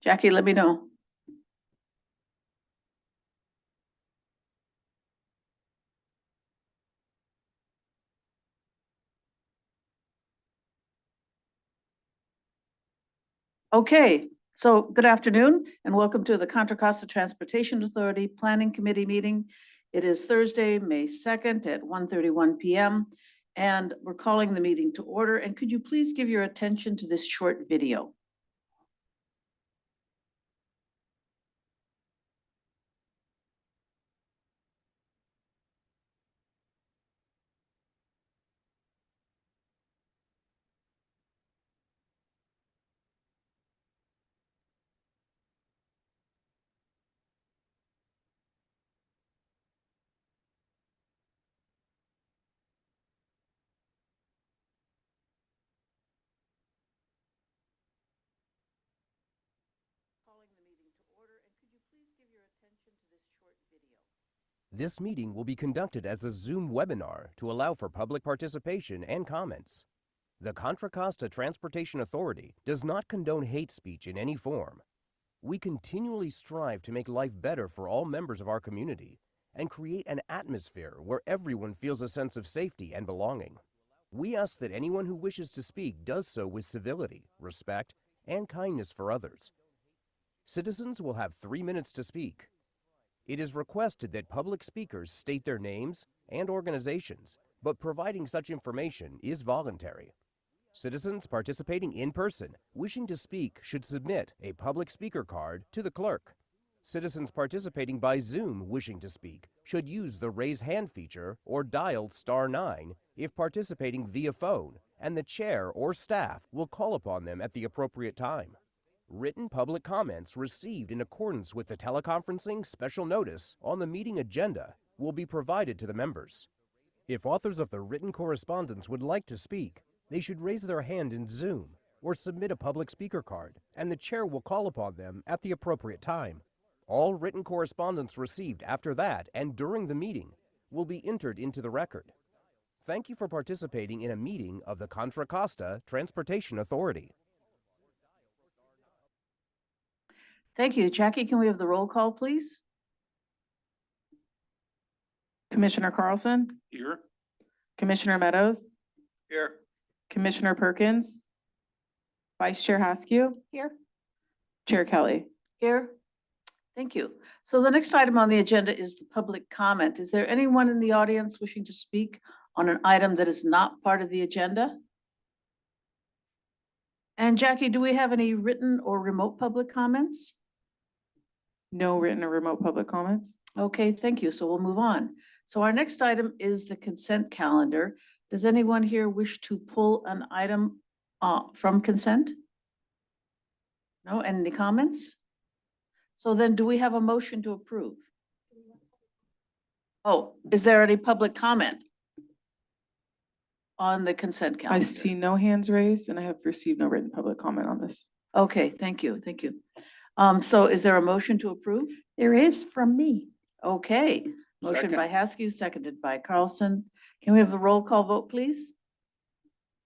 Jackie, let me know. Okay, so good afternoon and welcome to the Contra Costa Transportation Authority Planning Committee meeting. It is Thursday, May 2nd at 1:31 p.m. and we're calling the meeting to order. And could you please give your attention to this short video? Calling the meeting to order, and could you please give your attention to this short video? This meeting will be conducted as a Zoom webinar to allow for public participation and comments. The Contra Costa Transportation Authority does not condone hate speech in any form. We continually strive to make life better for all members of our community and create an atmosphere where everyone feels a sense of safety and belonging. We ask that anyone who wishes to speak does so with civility, respect, and kindness for others. Citizens will have 3 minutes to speak. It is requested that public speakers state their names and organizations, but providing such information is voluntary. Citizens participating in person wishing to speak should submit a public speaker card to the clerk. Citizens participating by Zoom wishing to speak should use the raise hand feature or dial *9 if participating via phone, and the chair or staff will call upon them at the appropriate time. Written public comments received in accordance with the teleconferencing special notice on the meeting agenda will be provided to the members. If authors of the written correspondence would like to speak, they should raise their hand in Zoom or submit a public speaker card, and the chair will call upon them at the appropriate time. All written correspondence received after that and during the meeting will be entered into the record. Thank you for participating in a meeting of the Contra Costa Transportation Authority. Thank you. Jackie, can we have the roll call, please? Commissioner Carlson, Here. Commissioner Meadows, Here. Commissioner Perkins, Vice Chair Haskew, Here. Chair Kelly. Here. Thank you. So the next item on the agenda is the public comment. Is there anyone in the audience wishing to speak on an item that is not part of the agenda? And Jackie, do we have any written or remote public comments? No written or remote public comments. Okay, thank you. So we'll move on. So our next item is the consent calendar. Does anyone here wish to pull an item from consent? No, any comments? So then do we have a motion to approve? Oh, is there any public comment on the consent calendar? I see no hands raised and I have received no written public comment on this. Okay, thank you, thank you. So is there a motion to approve? There is from me. Okay, motion Second. by Haskew, seconded by Carlson. Can we have the roll call vote, please?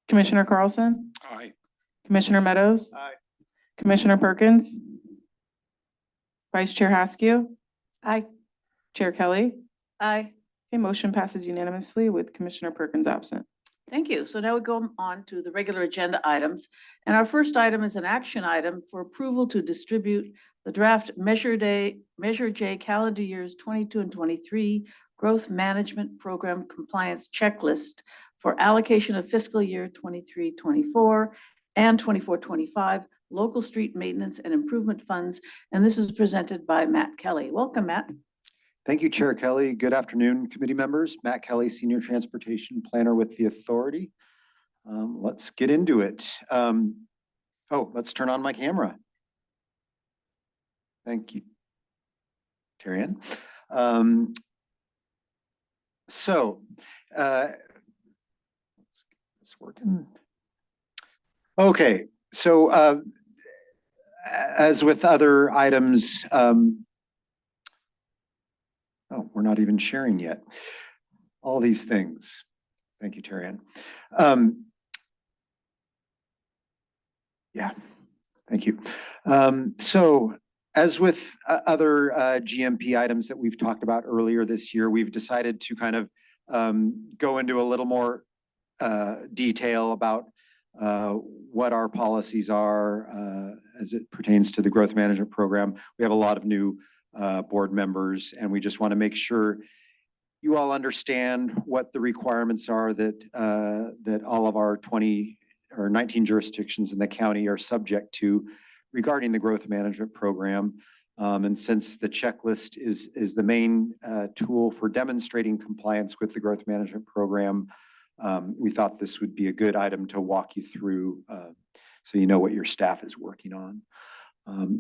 Commissioner Carlson, Aye. Commissioner Meadows. Aye. Commissioner Perkins, Vice Chair Haskew, Aye. Chair Kelly. Aye. Okay, motion passes unanimously with Commissioner Perkins absent. Thank you. So now we go on to the regular agenda items. And our first item is an action item for approval to distribute the draft Measure J calendar years 22 and 23 Growth Management Program Compliance Checklist for allocation of fiscal year 23-24 and 24-25 local street maintenance and improvement funds. And this is presented by Matt Kelly. Welcome, Matt. Thank you, Chair Kelly. Good afternoon, committee members. Matt Kelly, Senior Transportation Planner with the Authority. Let's get into it. Let's turn on my camera. Thank you, Terrian. It's working. Okay, so as with other items, we're not even sharing yet. All these things. Thank you, Terrian. Yeah, Thank you. So as with other GMP items that we've talked about earlier this year, we've decided to kind of go into a little more detail about what our policies are as it pertains to the growth management program. We have a lot of new board members, and we just want to make sure you all understand what the requirements are that that all of our 20 or 19 jurisdictions in the county are subject to regarding the growth management program. And since the checklist is the main tool for demonstrating compliance with the growth management program, we thought this would be a good item to walk you through so you know what your staff is working on.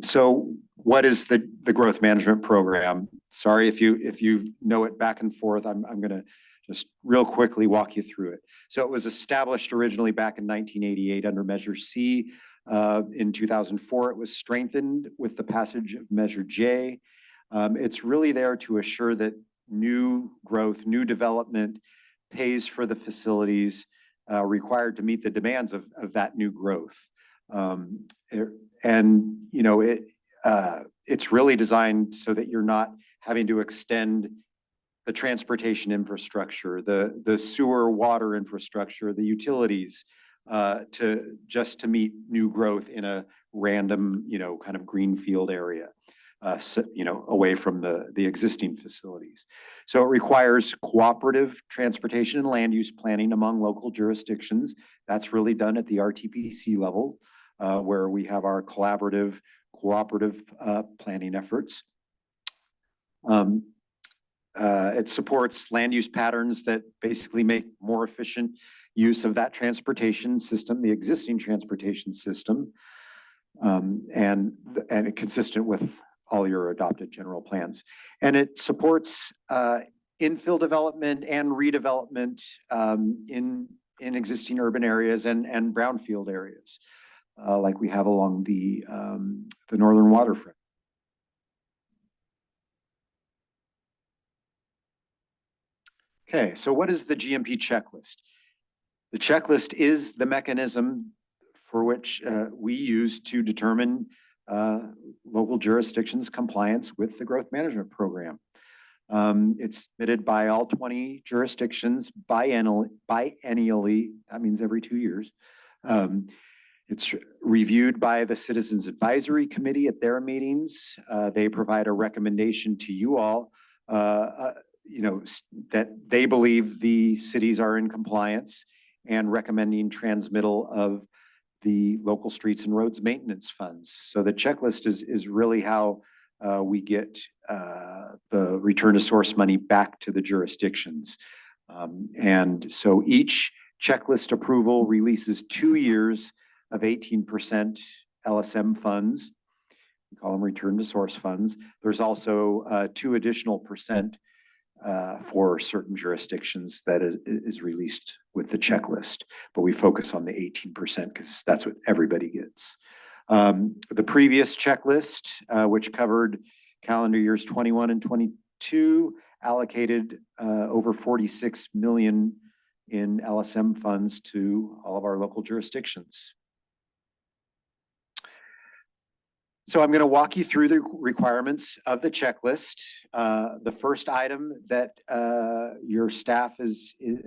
So what is the growth management program? Sorry if you know it back and forth. I'm going to just real quickly walk you through it. So it was established originally back in 1988 under Measure C. In 2004, it was strengthened with the passage of Measure J. It's really there to assure that new growth, new development pays for the facilities required to meet the demands of that new growth. And you know, it's really designed so that you're not having to extend the transportation infrastructure, the sewer water infrastructure, the utilities to meet new growth in a random, you know, kind of greenfield area, so, you know, away from the existing facilities. So it requires cooperative transportation and land use planning among local jurisdictions. That's really done at the RTPC level, where we have our collaborative, cooperative planning efforts. It supports land use patterns that basically make more efficient use of that transportation system, the existing transportation system, and consistent with all your adopted general plans. And it supports infill development and redevelopment in existing urban areas and brownfield areas, like we have along the northern waterfront. Okay, so what is the GMP checklist? The checklist is the mechanism for which we use to determine local jurisdictions' compliance with the growth management program. It's submitted by all 20 jurisdictions biennially. That means every 2 years. It's reviewed by the Citizens Advisory Committee at their meetings. They provide a recommendation to you all, you know, that they believe the cities are in compliance, and recommending transmittal of the local streets and roads maintenance funds. So the checklist is really how we get the return to source money back to the jurisdictions. And so each checklist approval releases 2 years of 18% LSM funds. We call them return to source funds. There's also 2 additional percent for certain jurisdictions that is released with the checklist, but we focus on the 18% because that's what everybody gets. The previous checklist, which covered calendar years 21 and 22, allocated over 46 million in LSM funds to all of our local jurisdictions. So I'm going to walk you through the requirements of the checklist. The first item that your staff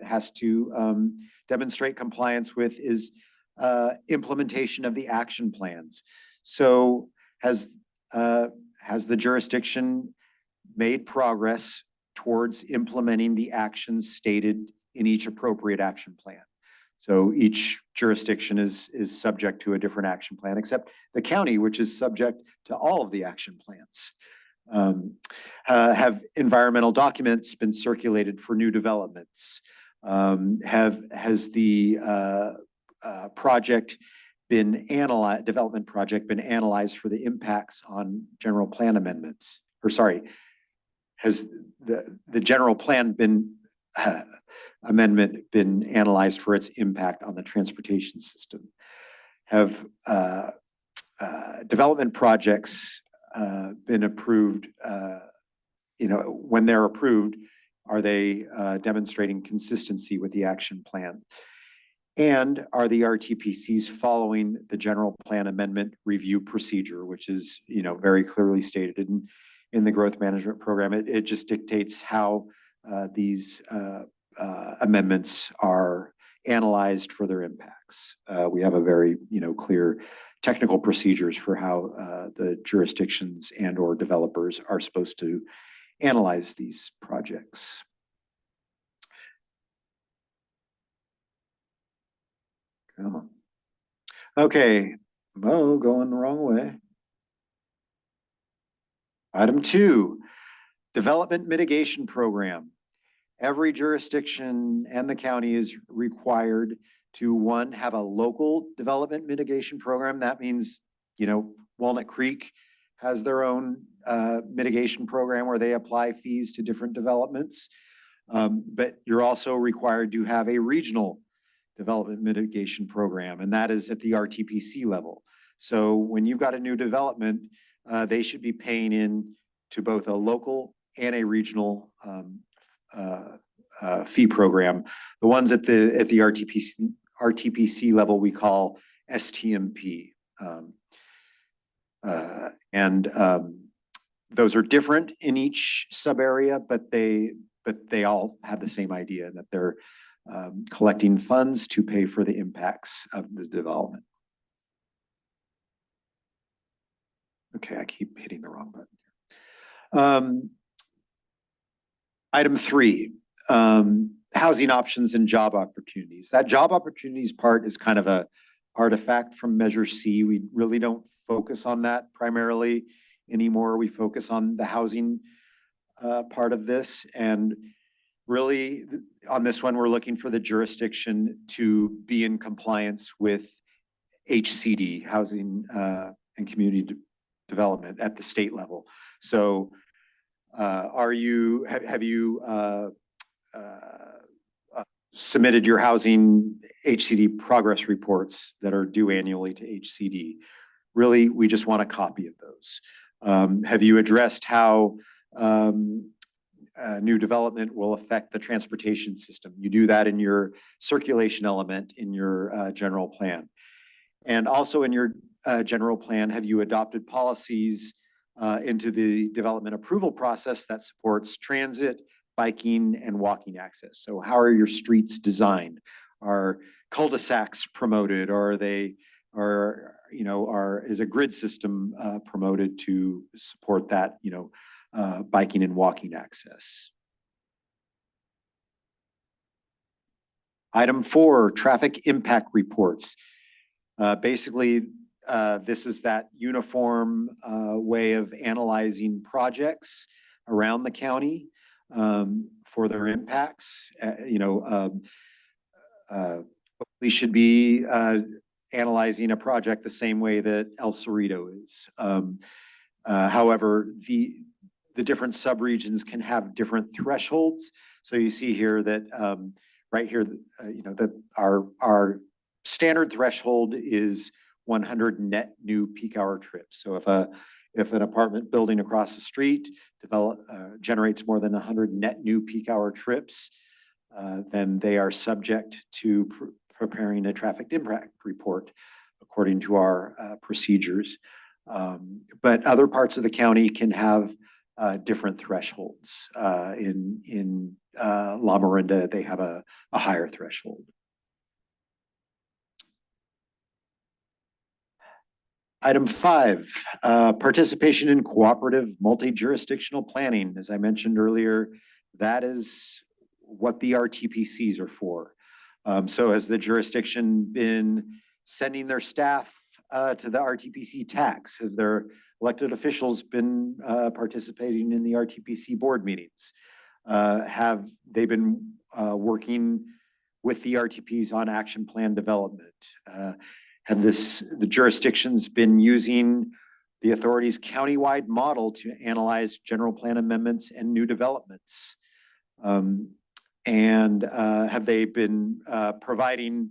has to demonstrate compliance with is implementation of the action plans. So has the jurisdiction made progress towards implementing the actions stated in each appropriate action plan? So each jurisdiction is subject to a different action plan, except the county, which is subject to all of the action plans. Have environmental documents been circulated for new developments? Has the project been analyzed, development project been analyzed for the impacts on general plan amendments? Or sorry, has the general plan been amendment been analyzed for its impact on the transportation system? Have development projects been approved? You know, when they're approved, are they demonstrating consistency with the action plan? And are the RTPCs following the general plan amendment review procedure, which is, very clearly stated in the growth management program. It just dictates how these amendments are analyzed for their impacts. We have a very, clear technical procedures for how the jurisdictions and or developers are supposed to analyze these projects. Come on. Okay, Mo, going the wrong way. Item 2, development mitigation program. Every jurisdiction and the county is required to, one, have a local development mitigation program. That means, Walnut Creek has their own mitigation program where they apply fees to different developments. But you're also required to have a regional development mitigation program, and that is at the RTPC level. So when you've got a new development, they should be paying in to both a local and a regional fee program. The ones at the RTPC level we call STMP, and those are different in each sub area, but they all have the same idea, that they're collecting funds to pay for the impacts of the development. Okay, I keep hitting the wrong button. Item 3, housing options and job opportunities. That job opportunities part is kind of a artifact from Measure C. We really don't focus on that primarily anymore. We focus on the housing part of this, and really on this one, we're looking for the jurisdiction to be in compliance with HCD, Housing and Community Development, at the state level. So have you submitted your housing HCD progress reports that are due annually to HCD? Really, we just want a copy of those. Have you addressed how new development will affect the transportation system? You do that in your circulation element in your general plan. And also in your general plan, have you adopted policies into the development approval process that supports transit, biking, and walking access? So how are your streets designed? Are cul-de-sacs promoted, or are they, is a grid system promoted to support that, biking and walking access? Item 4, traffic impact reports. Basically, this is that uniform way of analyzing projects around the county for their impacts. We should be analyzing a project the same way that El Cerrito is. However, the different subregions can have different thresholds. So you see here that right here, that our standard threshold is 100 net new peak hour trips. So if an apartment building across the street generates more than 100 net new peak hour trips, then they are subject to preparing a traffic impact report according to our procedures. But other parts of the county can have different thresholds. In La Miranda, they have a higher threshold. Item 5, participation in cooperative multi-jurisdictional planning. As I mentioned earlier, that is what the RTPCs are for. So has the jurisdiction been sending their staff to the RTPC tax? Have their elected officials been participating in the RTPC board meetings? Have they been working with the RTPs on action plan development? Have the jurisdictions been using the authority's countywide model to analyze general plan amendments and new developments? And have they been providing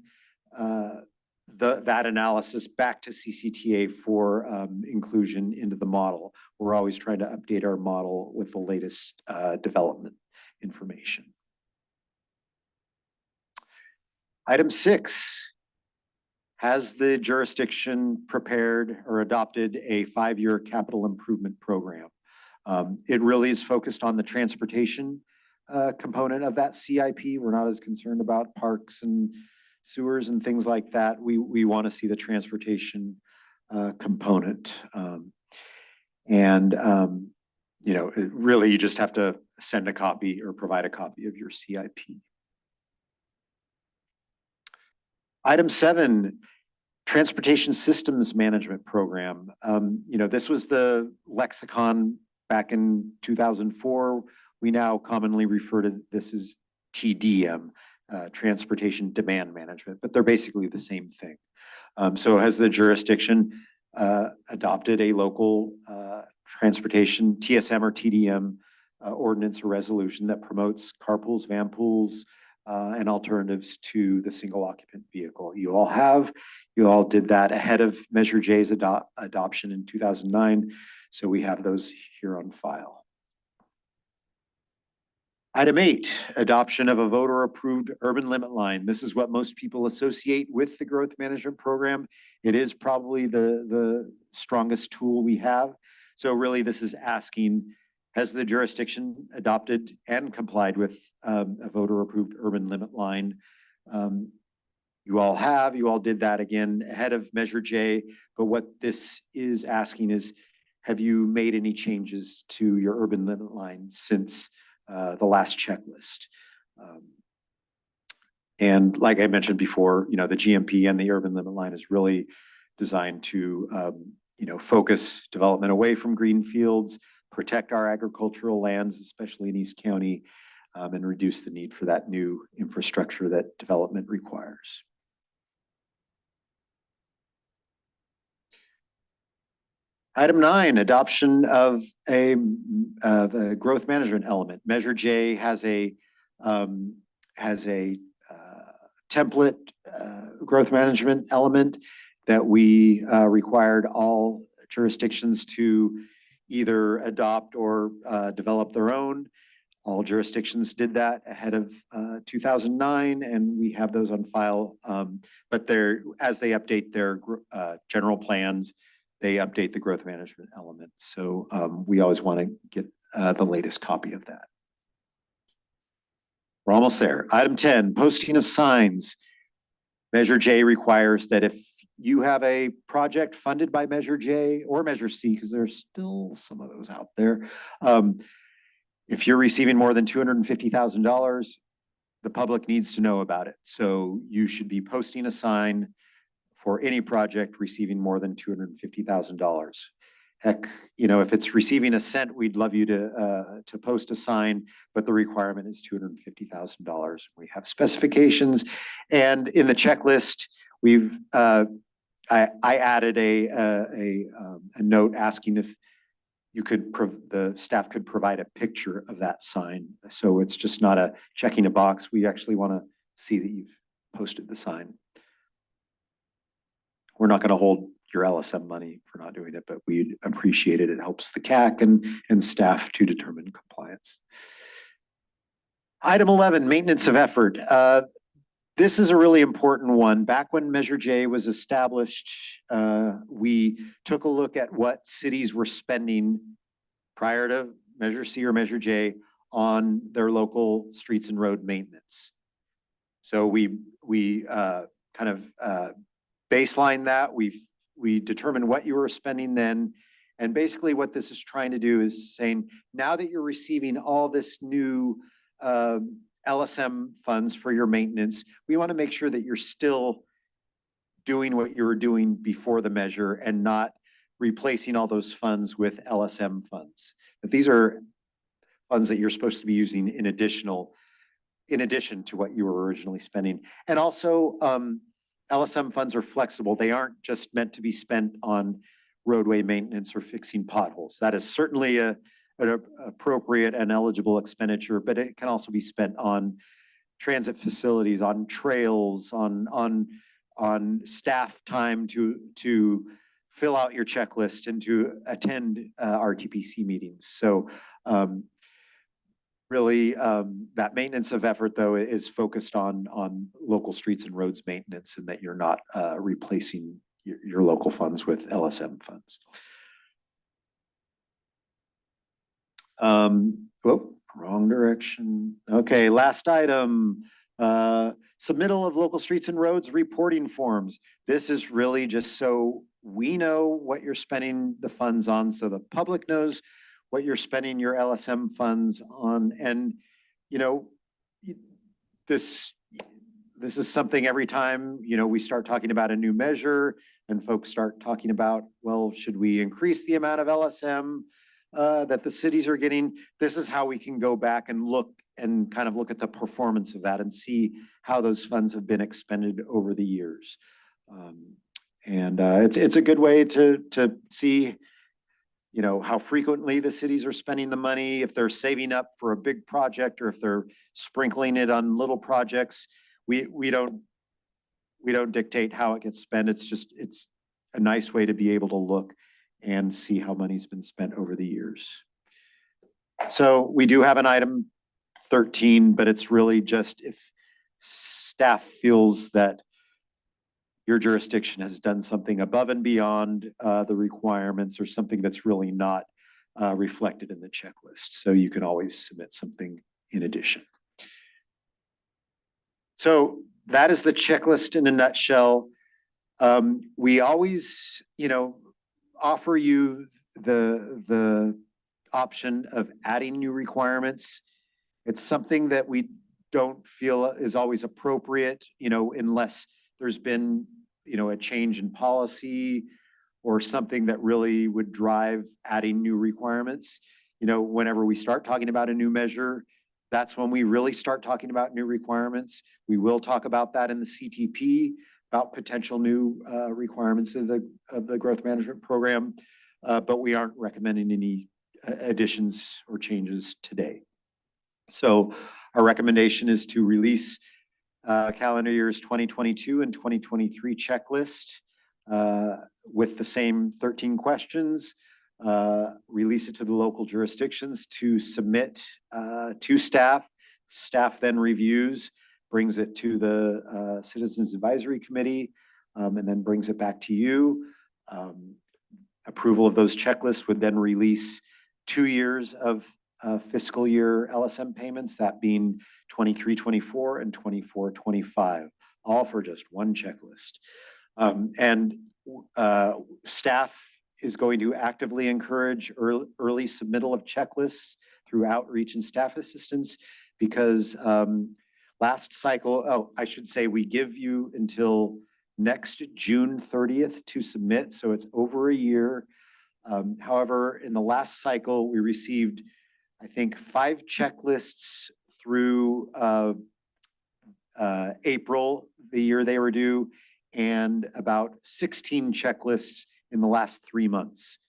that analysis back to CCTA for inclusion into the model? We're always trying to update our model with the latest development information. Item 6, has the jurisdiction prepared or adopted a 5-year capital improvement program? It really is focused on the transportation component of that CIP. We're not as concerned about parks and sewers and things like that. We want to see the transportation component. You know, really, you just have to send a copy or provide a copy of your CIP. Item 7, Transportation Systems Management Program. You know, this was the lexicon back in 2004. We now commonly refer to this as TDM, Transportation Demand Management, but they're basically the same thing. So has the jurisdiction adopted a local transportation TSM or TDM ordinance or resolution that promotes carpools, van pools, and alternatives to the single occupant vehicle? You all did that ahead of Measure J's adoption in 2009. So we have those here on file. Item 8, adoption of a voter-approved urban limit line. This is what most people associate with the growth management program. It is probably the strongest tool we have. So really, this is asking, has the jurisdiction adopted and complied with a voter-approved urban limit line? You all did that again ahead of Measure J. But what this is asking is, have you made any changes to your urban limit line since the last checklist? And like I mentioned before, you know, the GMP and the urban limit line is really designed to, you know, focus development away from green fields, protect our agricultural lands, especially in East County, and reduce the need for that new infrastructure that development requires. Item 9, adoption of a growth management element. Measure J has a template growth management element that we required all jurisdictions to either adopt or develop their own. All jurisdictions did that ahead of 2009, and we have those on file. But as they update their general plans, they update the growth management element. So we always want to get the latest copy of that. We're almost there. Item 10, posting of signs. Measure J requires that if you have a project funded by Measure J or Measure C, because there's still some of those out there, if you're receiving more than $250,000, the public needs to know about it. So you should be posting a sign for any project receiving more than $250,000. Heck, you know, if it's receiving a cent, we'd love you to post a sign, but the requirement is $250,000. We have specifications, and in the checklist, I added a note asking if the staff could provide a picture of that sign. So it's just not a checking a box. We actually want to see that you've posted the sign. We're not going to hold your LSM money for not doing it, but we appreciate it. It helps the CAC and staff to determine compliance. Item 11, maintenance of effort. This is a really important one. Back when Measure J was established, we took a look at what cities were spending prior to Measure C or Measure J on their local streets and road maintenance. So we kind of baseline that. We determined what you were spending then. And basically what this is trying to do is saying, now that you're receiving all this new LSM funds for your maintenance, we want to make sure that you're still doing what you were doing before the measure and not replacing all those funds with LSM funds. But these are funds that you're supposed to be using in addition to what you were originally spending. And also, LSM funds are flexible. They aren't just meant to be spent on roadway maintenance or fixing potholes. That is certainly an appropriate and eligible expenditure, but it can also be spent on transit facilities, on trails, on staff time to fill out your checklist and to attend RTPC meetings. So really, that maintenance of effort though is focused on local streets and roads maintenance, and that you're not replacing your local funds with LSM funds. Whoop, wrong direction. Okay, last item, submittal of local streets and roads reporting forms. This is really just so we know what you're spending the funds on, so the public knows what you're spending your LSM funds on. And, you know, this is something every time, you know, we start talking about a new measure and folks start talking about, well, should we increase the amount of LSM that the cities are getting? This is how we can go back and look at the performance of that and see how those funds have been expended over the years. It's a good way to see, you know, how frequently the cities are spending the money, if they're saving up for a big project or if they're sprinkling it on little projects. We don't dictate how it gets spent. It's a nice way to be able to look and see how money's been spent over the years. So we do have an item 13, but it's really just if staff feels that your jurisdiction has done something above and beyond the requirements, or something that's really not reflected in the checklist. So you can always submit something in addition. So that is the checklist in a nutshell. We always, you know, offer you the option of adding new requirements. It's something that we don't feel is always appropriate, you know, unless there's been, you know, a change in policy or something that really would drive adding new requirements. You know, whenever we start talking about a new measure, that's when we really start talking about new requirements. We will talk about that in the CTP, about potential new requirements of the growth management program, but we aren't recommending any additions or changes today. So our recommendation is to release calendar years 2022 and 2023 checklist with the same 13 questions, release it to the local jurisdictions to submit to staff. Staff then reviews, brings it to the Citizens Advisory Committee, and then brings it back to you. Approval of those checklists would then release 2 years of fiscal year LSM payments, that being 23-24 and 24-25, all for just one checklist. Staff is going to actively encourage early submittal of checklists through outreach and staff assistance, because last cycle, I should say, we give you until next June 30th to submit, so it's over a year. However, in the last cycle, we received, I think, 5 checklists through April, the year they were due, and about 16 checklists in the last 3 months.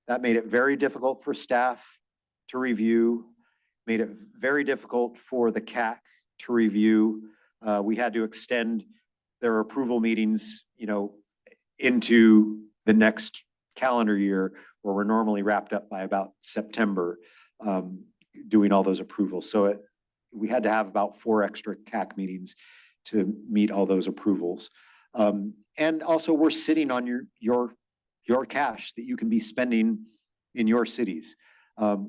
That made it very difficult for staff to review, made it very difficult for the CAC to review. We had to extend their approval meetings, you know, into the next calendar year, where we're normally wrapped up by about September, doing all those approvals. So we had to have about 4 extra CAC meetings to meet all those approvals. And also, we're sitting on your cash that you can be spending in your cities.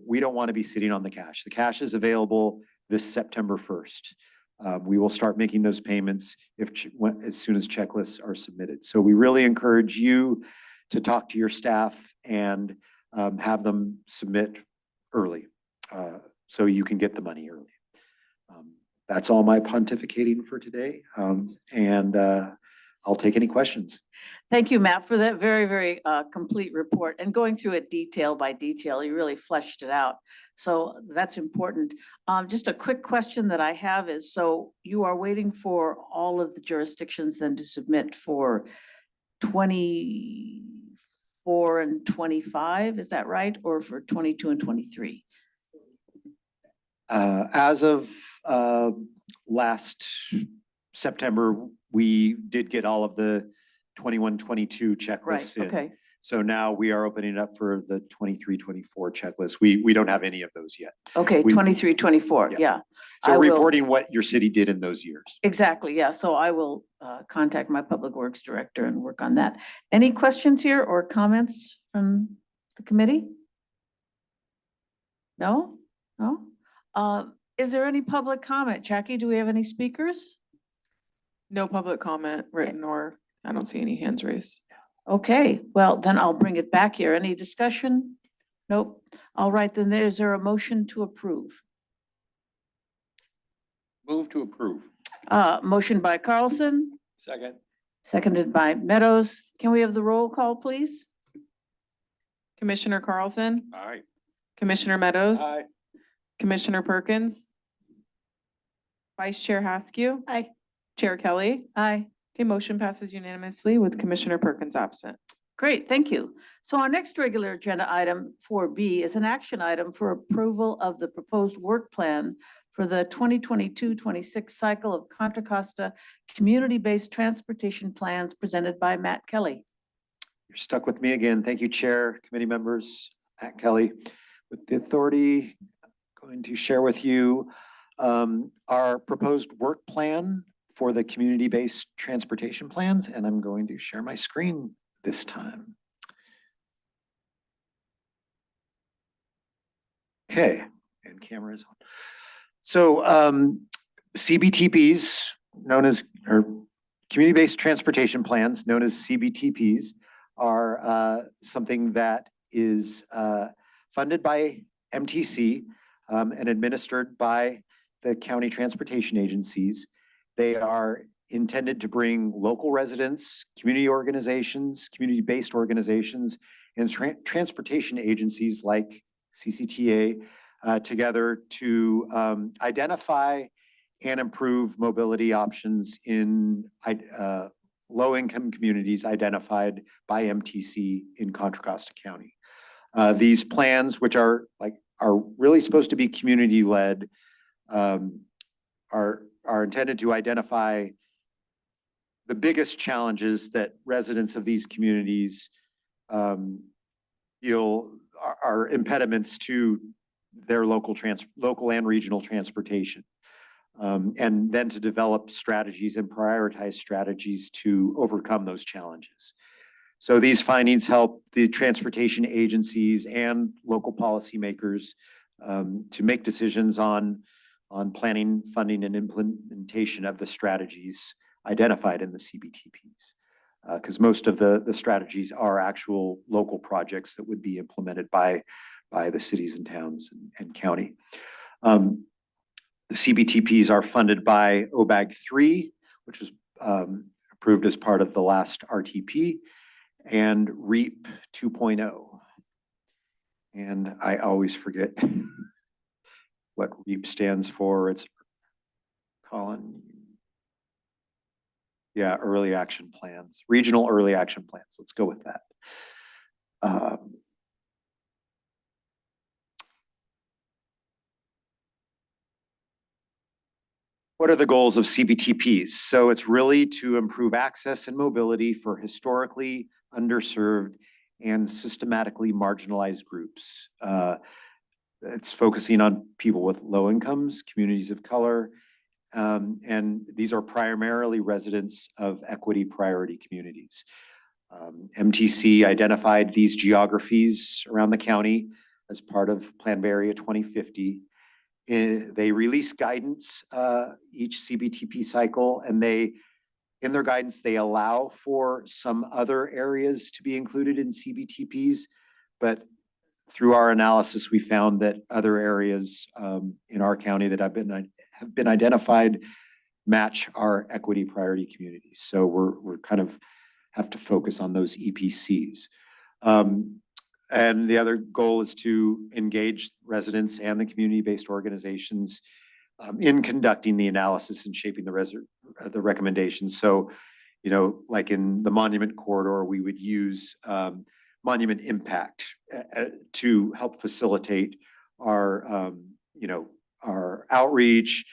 We don't want to be sitting on the cash. The cash is available this September 1st. We will start making those payments as soon as checklists are submitted. So we really encourage you to talk to your staff and have them submit early, so you can get the money early. That's all my pontificating for today, and I'll take any questions. Thank you, Matt, for that very, very complete report, and going through it detail by detail. You really fleshed it out. So that's important. Just a quick question that I have is, so you are waiting for all of the jurisdictions then to submit for 24 and 25, is that right? Or for 22 and 23? As of last September, we did get all of the 21-22 checklists in. Okay. So now we are opening up for the 23-24 checklist. We don't have any of those yet. Okay, We- 23, 24, Yeah. yeah. So I will- reporting what your city did in those years. Exactly, yeah. So I will contact my Public Works Director and work on that. Any questions here or comments from the committee? No? No? Is there any public comment? Jackie, do we have any speakers? No public comment written or I don't see any hands raised. Okay, well, then I'll bring it back here. Any discussion? Nope. All right, then is there a motion to approve? Move to approve. Motion by Carlson, Second. seconded by Meadows. Can we have the roll call, please? Commissioner Carlson, Aye. Commissioner Meadows, Aye. Commissioner Perkins, Vice Chair Haskew, Aye. Chair Kelly. Aye. Okay, motion passes unanimously with Commissioner Perkins absent. Great, thank you. So our next regular agenda item 4B is an action item for approval of the proposed work plan for the 2022-26 cycle of Contra Costa community-based transportation plans presented by Matt Kelly. You're stuck with me again. Thank you, Chair, committee members, Matt Kelly. With the authority, going to share with you our proposed work plan for the community-based transportation plans, and I'm going to share my screen this time. Okay, and camera is on. So CBTPs, known as, or community-based transportation plans, known as CBTPs, are something that is funded by MTC and administered by the county transportation agencies. They are intended to bring local residents, community organizations, community-based organizations, and transportation agencies like CCTA together to identify and improve mobility options in low-income communities identified by MTC in Contra Costa County. These plans, which are really supposed to be community-led, are intended to identify the biggest challenges that residents of these communities feel are impediments to their local and regional transportation. And then to develop strategies and prioritize strategies to overcome those challenges. So these findings help the transportation agencies and local policymakers to make decisions on planning, funding, and implementation of the strategies identified in the CBTPs. Because most of the strategies are actual local projects that would be implemented by the cities and towns and county. The CBTPs are funded by OBAG 3, which was approved as part of the last RTP, and REAP 2.0. And I always forget what REAP stands for. It's Colin. Yeah, early action plans, regional early action plans. Let's go with that. What are the goals of CBTPs? So it's really to improve access and mobility for historically underserved and systematically marginalized groups. It's focusing on people with low incomes, communities of color, and these are primarily residents of equity priority communities. MTC identified these geographies around the county as part of Plan Bay Area 2050. They release guidance each CBTP cycle, and in their guidance, they allow for some other areas to be included in CBTPs, but through our analysis, we found that other areas in our county that have been identified match our equity priority communities. So we're kind of have to focus on those EPCs. And the other goal is to engage residents and the community-based organizations in conducting the analysis and shaping the recommendations. So, you know, like in the monument corridor, we would use monument impact to help facilitate our, you know, our outreach,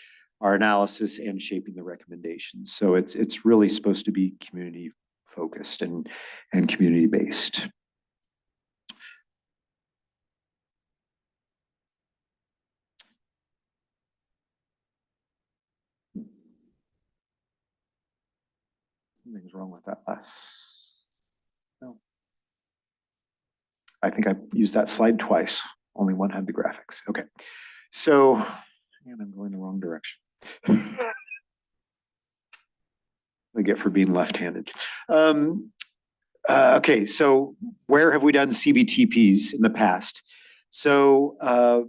our analysis, and shaping the recommendations. So it's really supposed to be community focused and community based. Something's wrong with that last. No. I think I used that slide twice. Only one had the graphics. Okay. So, and I'm going the wrong direction. I get for being left-handed. Okay, so where have we done CBTPs in the past? So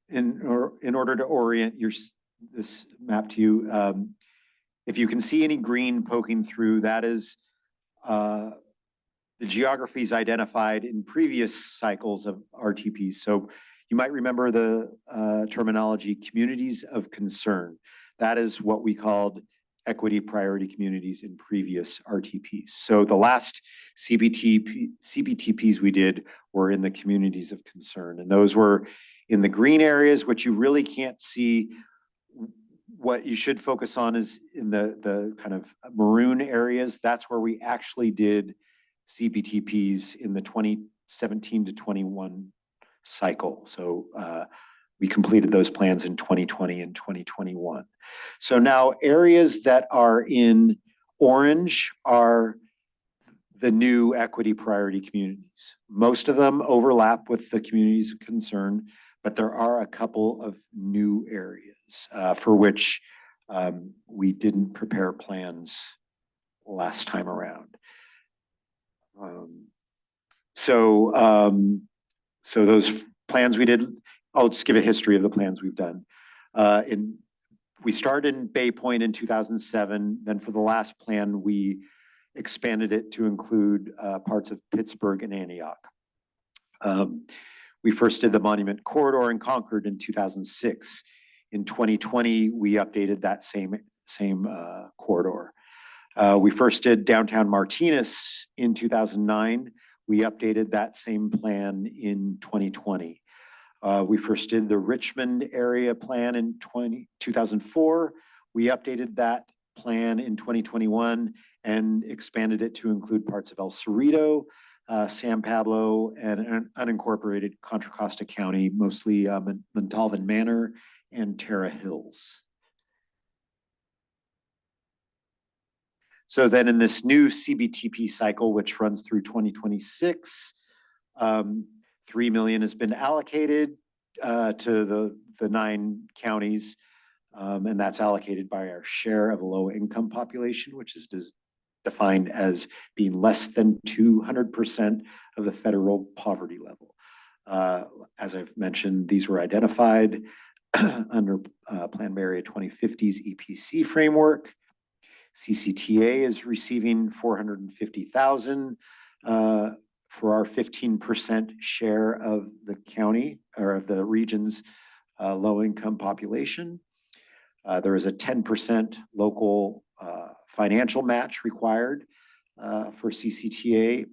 in order to orient this map to you, if you can see any green poking through, that is the geographies identified in previous cycles of RTPs. So you might remember the terminology communities of concern. That is what we called equity priority communities in previous RTPs. So the last CBTPs we did were in the communities of concern. And those were in the green areas, which you really can't see. What you should focus on is in the kind of maroon areas. That's where we actually did CBTPs in the 2017 to 21 cycle. So we completed those plans in 2020 and 2021. So now areas that are in orange are the new equity priority communities. Most of them overlap with the communities of concern, but there are a couple of new areas for which we didn't prepare plans last time around. So those plans we did, I'll just give a history of the plans we've done. We started in Bay Point in 2007. Then for the last plan, we expanded it to include parts of Pittsburgh and Antioch. We first did the Monument Corridor in Concord in 2006. In 2020, we updated that same corridor. We first did downtown Martinez in 2009. We updated that same plan in 2020. We first did the Richmond area plan in 2004. We updated that plan in 2021 and expanded it to include parts of El Cerrito, San Pablo, and unincorporated Contra Costa County, mostly Montalvan Manor and Terra Hills. So then in this new CBTP cycle, which runs through 2026, $3 million has been allocated to the 9 counties, and that's allocated by our share of a low-income population, which is defined as being less than 200% of the federal poverty level. As I've mentioned, these were identified under Plan Bay Area 2050's EPC framework. CCTA is receiving $450,000 for our 15% share of the county or of the region's low-income population. There is a 10% local financial match required for CCTA.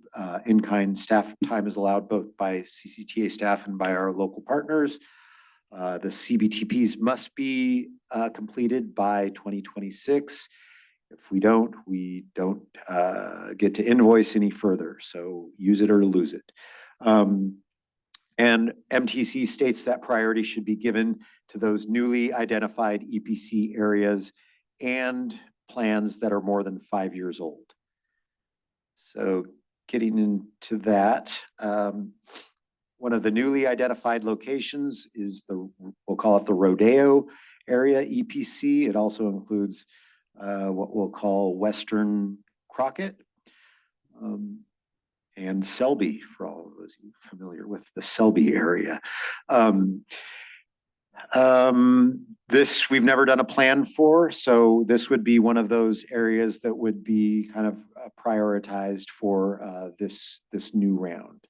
In-kind staff time is allowed both by CCTA staff and by our local partners. The CBTPs must be completed by 2026. If we don't get to invoice any further. So use it or lose it. And MTC states that priority should be given to those newly identified EPC areas and plans that are more than 5 years old. So getting into that, one of the newly identified locations is we'll call it the Rodeo area EPC. It also includes what we'll call Western Crockett and Selby, for all of those familiar with the Selby area. This we've never done a plan for, so this would be one of those areas that would be kind of prioritized for this new round.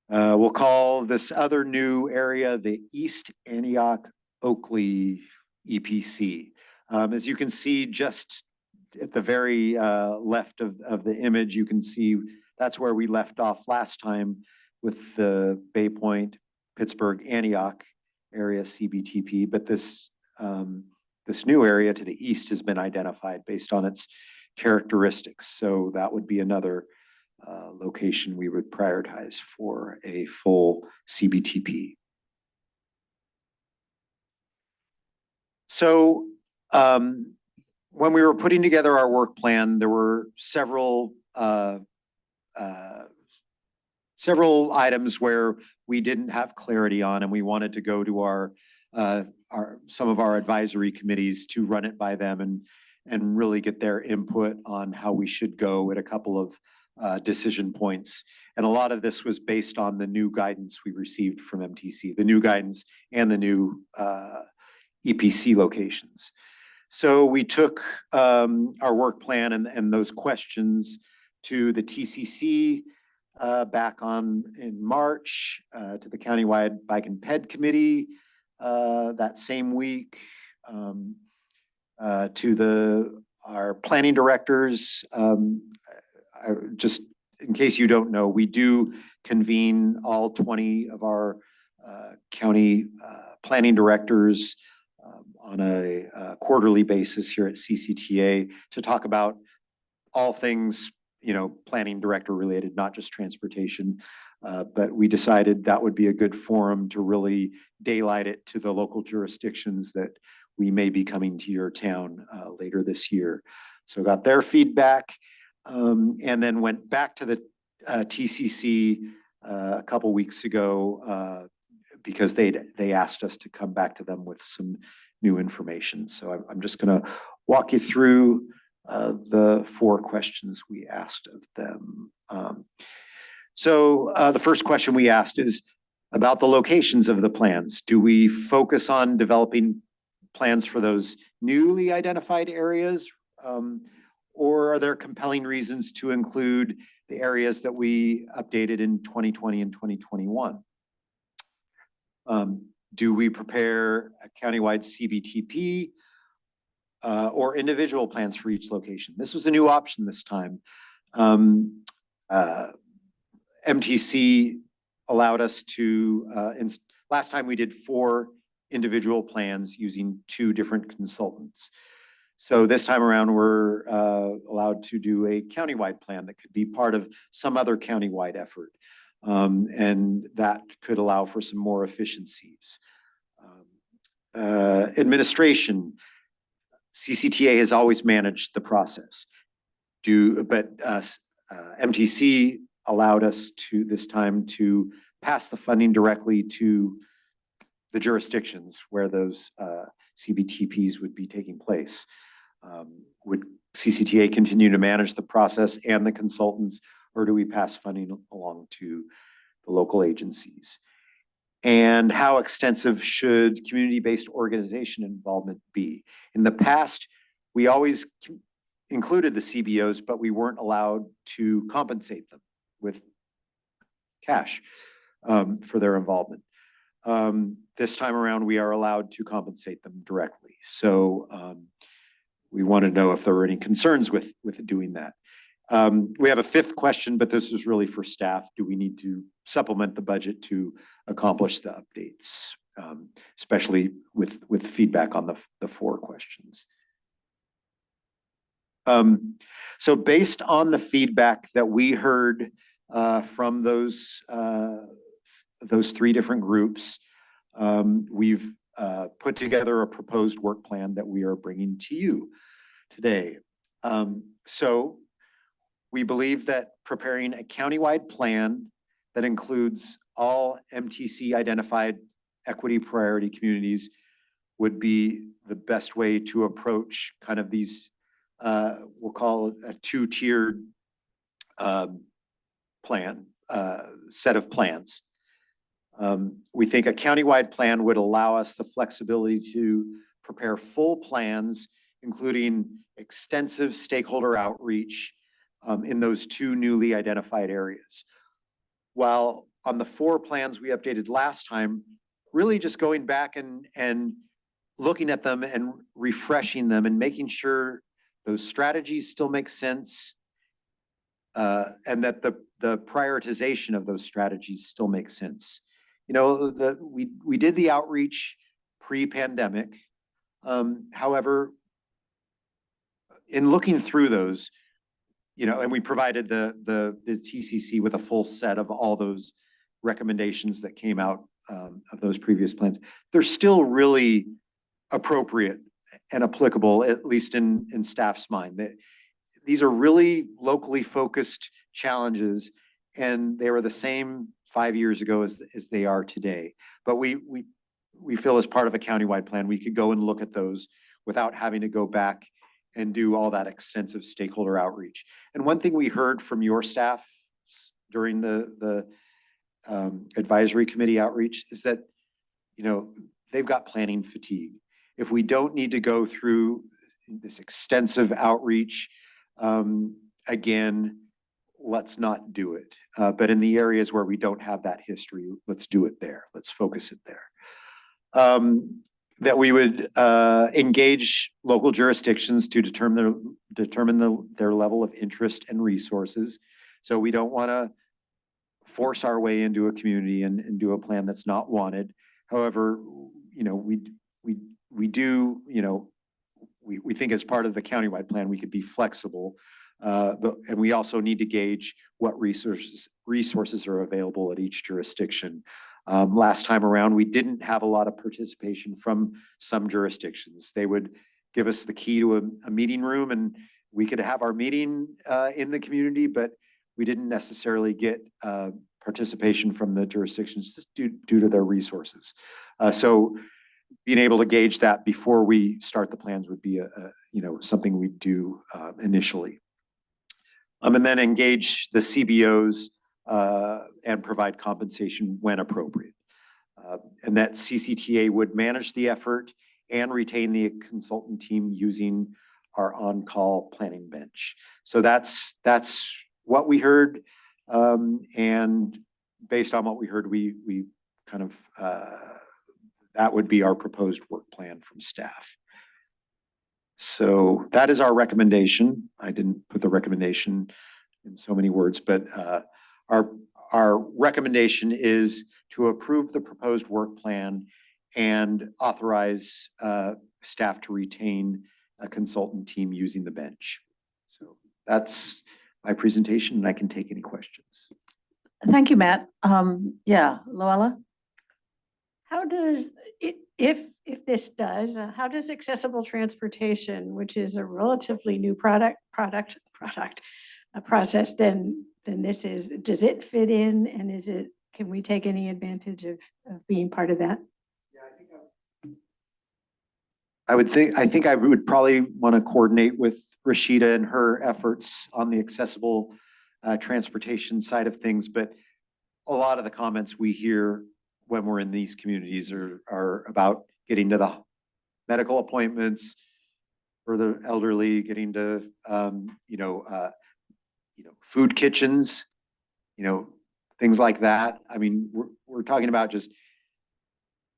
We'll call this other new area the East Antioch Oakley EPC. As you can see, just at the very left of the image, you can see that's where we left off last time with the Bay Point, Pittsburgh, Antioch area CBTP. But this new area to the east has been identified based on its characteristics. So that would be another location we would prioritize for a full CBTP. So when we were putting together our work plan, there were several items where we didn't have clarity on, and we wanted to go to some of our advisory committees to run it by them and really get their input on how we should go at a couple of decision points. And a lot of this was based on the new guidance we received from MTC, the new guidance and the new EPC locations. So we took our work plan and those questions to the TCC back in March, to the Countywide Bike and Ped Committee that same week, to our planning directors. Just in case you don't know, we do convene all 20 of our county planning directors on a quarterly basis here at CCTA to talk about all things, planning director related, not just transportation. But we decided that would be a good forum to really daylight it to the local jurisdictions that we may be coming to your town later this year. So got their feedback, and then went back to the TCC a couple weeks ago because they asked us to come back to them with some new information. So I'm just going to walk you through the 4 questions we asked of them. So the first question we asked is about the locations of the plans. Do we focus on developing plans for those newly identified areas? Or are there compelling reasons to include the areas that we updated in 2020 and 2021? Do we prepare a countywide CBTP or individual plans for each location? This was a new option this time. MTC allowed us to, last time we did 4 individual plans using 2 different consultants. So this time around, we're allowed to do a countywide plan that could be part of some other countywide effort. And that could allow for some more efficiencies. Administration, CCTA has always managed the process. But MTC allowed us to this time to pass the funding directly to the jurisdictions where those CBTPs would be taking place. Would CCTA continue to manage the process and the consultants, or do we pass funding along to the local agencies? And how extensive should community-based organization involvement be? In the past, we always included the CBOs, but we weren't allowed to compensate them with cash for their involvement. This time around, we are allowed to compensate them directly. So we want to know if there were any concerns with doing that. We have a 5th question, but this is really for staff. Do we need to supplement the budget to accomplish the updates, especially with feedback on the 4 questions? So based on the feedback that we heard from those 3 different groups, we've put together a proposed work plan that we are bringing to you today. So we believe that preparing a countywide plan that includes all MTC identified equity priority communities would be the best way to approach kind of these, we'll call it a 2-tiered plan, set of plans. We think a countywide plan would allow us the flexibility to prepare full plans, including extensive stakeholder outreach in those 2 newly identified areas. While on the 4 plans we updated last time, really just going back and looking at them and refreshing them and making sure those strategies still make sense, and that the prioritization of those strategies still makes sense. We did the outreach pre-pandemic. However, in looking through those, and we provided the TCC with a full set of all those recommendations that came out of those previous plans, they're still really appropriate and applicable, at least in staff's mind. That these are really locally focused challenges, and they were the same 5 years ago as they are today. But we feel as part of a countywide plan, we could go and look at those without having to go back and do all that extensive stakeholder outreach. And one thing we heard from your staff during the advisory committee outreach is that, you know, they've got planning fatigue. If we don't need to go through this extensive outreach, again, let's not do it. But in the areas where we don't have that history, let's do it there. Let's focus it there. That we would engage local jurisdictions to determine their level of interest and resources. So we don't want to force our way into a community and do a plan that's not wanted. However, you know, we do, you know, we think as part of the countywide plan, we could be flexible. And we also need to gauge what resources are available at each jurisdiction. Last time around, we didn't have a lot of participation from some jurisdictions. They would give us the key to a meeting room, and we could have our meeting in the community, but we didn't necessarily get participation from the jurisdictions just due to their resources. So being able to gauge that before we start the plans would be you know, something we do initially. And then engage the CBOs and provide compensation when appropriate. And that CCTA would manage the effort and retain the consultant team using our on-call planning bench. So that's what we heard. And based on what we heard, we kind of, that would be our proposed work plan from staff. So that is our recommendation. I didn't put the recommendation in so many words, but our recommendation is to approve the proposed work plan and authorize staff to retain a consultant team using the bench. So that's my presentation, and I can take any questions. Thank you, Matt. Yeah, Luella? How does, if this does, how does accessible transportation, which is a relatively new process, then this is, does it fit in, and can we take any advantage of being part of that? I think I would probably want to coordinate with Rashida and her efforts on the accessible transportation side of things, but a lot of the comments we hear when we're in these communities are about getting to the medical appointments for the elderly, getting to food kitchens, things like that. I mean, we're talking about just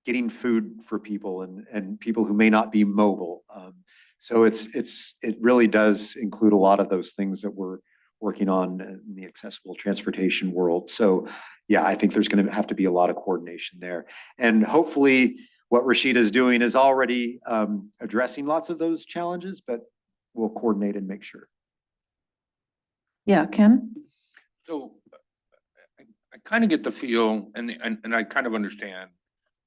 getting food for people and people who may not be mobile. So it really does include a lot of those things that we're working on in the accessible transportation world. So yeah, I think there's going to have to be a lot of coordination there. And hopefully what Rashida is doing is already addressing lots of those challenges, but we'll coordinate and make sure. Yeah, Ken? So I kind of get the feel and I kind of understand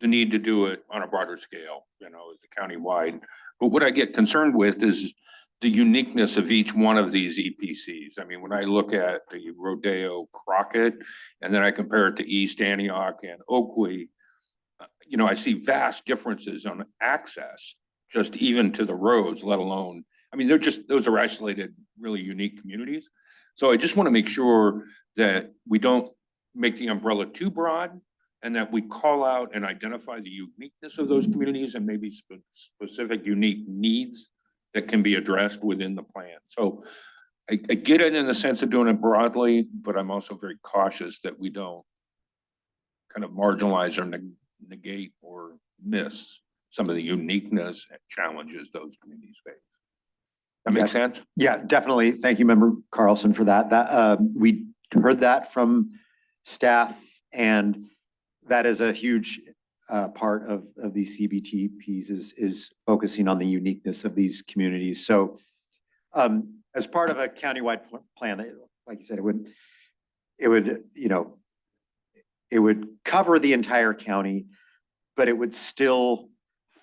the need to do it on a broader scale, as the countywide. But what I get concerned with is the uniqueness of each one of these EPCs. I mean, when I look at the Rodeo Crockett, and then I compare it to East Antioch and Oakley, I see vast differences on access, just even to the roads, let alone, I mean, those are isolated, really unique communities. So I just want to make sure that we don't make the umbrella too broad, and that we call out and identify the uniqueness of those communities and maybe specific unique needs that can be addressed within the plan. So I get it in the sense of doing it broadly, but I'm also very cautious that we don't kind of marginalize or negate or miss some of the uniqueness and challenges those communities face. That makes sense? Yeah, definitely. Thank you, Member Carlson, for that. We heard that from staff, and that is a huge part of these CBTPs is focusing on the uniqueness of these communities. So as part of a countywide plan, like you said, it would cover the entire county, but it would still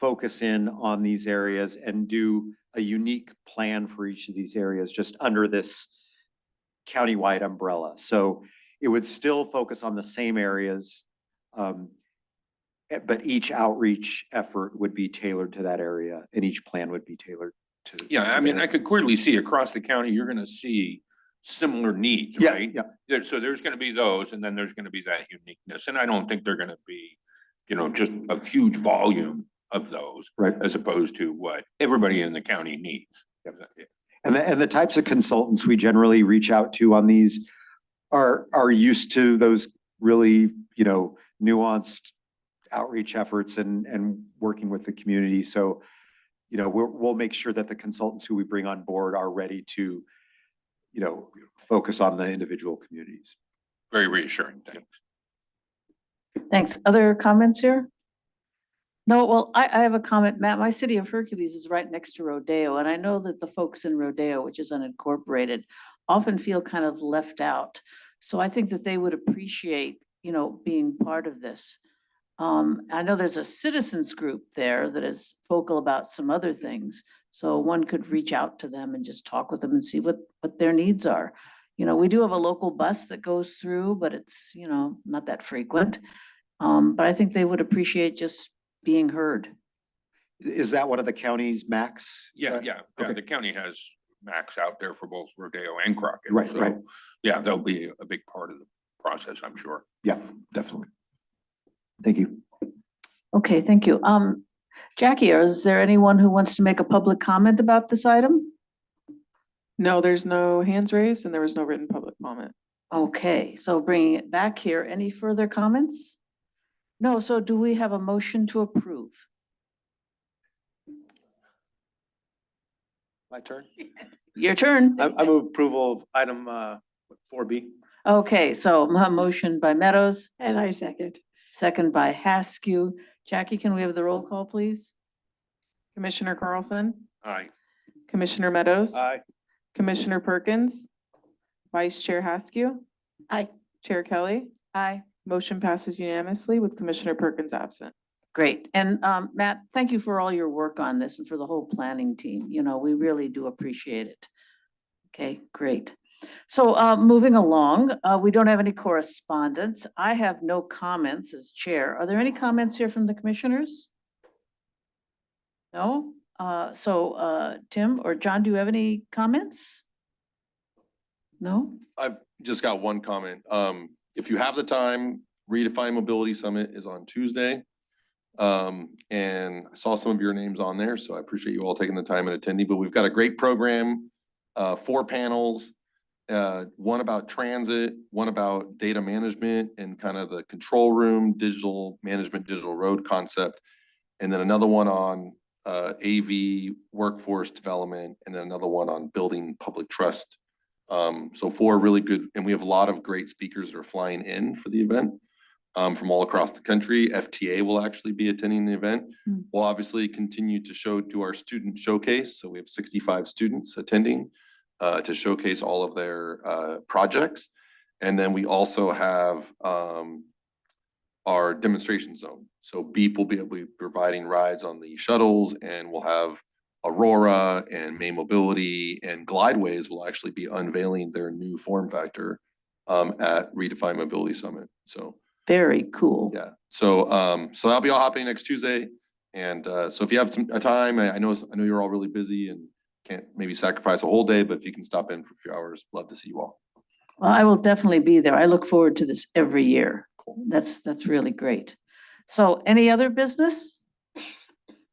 focus in on these areas and do a unique plan for each of these areas just under this countywide umbrella. So it would still focus on the same areas. But each outreach effort would be tailored to that area and each plan would be tailored to. Yeah, I to mean, that. I could clearly see across the county, you're gonna see similar needs, Yeah, right? yeah. So there's gonna be those, and then there's gonna be that uniqueness, and I don't think they're gonna be, just a huge volume of those. Right. As opposed to what everybody in the county needs. And the types of consultants we generally reach out to on these are used to those really, nuanced outreach efforts and working with the community. So, we'll make sure that the consultants who we bring on board are ready to, focus on the individual communities. Very reassuring, thanks. Thanks. Other comments here? No, well, I have a comment, Matt. My city of Hercules is right next to Rodeo, and I know that the folks in Rodeo, which is unincorporated, often feel kind of left out. So I think that they would appreciate, being part of this. I know there's a citizens group there that is vocal about some other things. So one could reach out to them and just talk with them and see what their needs are. We do have a local bus that goes through, but it's, not that frequent. But I think they would appreciate just being heard. Is that one of the county's max? Is Yeah, that- yeah, okay. the county has max out there for both Rodeo and Crockett. Right, so, right. Yeah, they'll be a big part of the process, I'm sure. Yeah, definitely. Thank you. Okay, thank you. Jackie, is there anyone who wants to make a public comment about this item? No, there's no hands raised and there was no written public comment. Okay, so bringing it back here, any further comments? No, so do we have a motion to approve? My turn. Your turn. I move approval of item 4B. Okay, so a motion by Meadows, And I second. second by Haskew. Jackie, can we have the roll call, please? Commissioner Carlson, Aye. Commissioner Meadows. Aye. Commissioner Perkins, Vice Chair Haskew, Aye. Chair Kelly. Aye. Motion passes unanimously with Commissioner Perkins absent. Great. And Matt, thank you for all your work on this and for the whole planning team. We really do appreciate it. Okay, great. So moving along, we don't have any correspondence. I have no comments as chair. Are there any comments here from the commissioners? No? So Tim or John, do you have any comments? No? I've just got one comment. If you have the time, Redefine Mobility Summit is on Tuesday. And I saw some of your names on there, so I appreciate you all taking the time and attending, but we've got a great program, 4 panels, one about transit, one about data management and kind of the control room, digital management, digital road concept, and then another one on AV workforce development, and then another one on building public trust. So 4 really good, and we have a lot of great speakers that are flying in for the event from all across the country. FTA will actually be attending the event. We'll obviously continue to do our student showcase. So we have 65 students attending to showcase all of their projects. And then we also have our demonstration zone. So BEEP will be providing rides on the shuttles, and we'll have Aurora and May Mobility and Glideways will actually be unveiling their new form factor at Redefine Mobility Summit. So Very cool. yeah, so that'll be all happening next Tuesday. And so if you have some time, I know you're all really busy and can't maybe sacrifice a whole day, but if you can stop in for a few hours, love to see you all. Well, I will definitely be there. I look forward to this every year. That's really great. So any other business?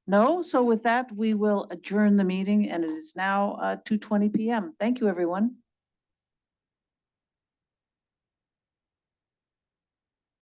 No? So with that, we will adjourn the meeting and it is now 2:20 PM. Thank you, everyone.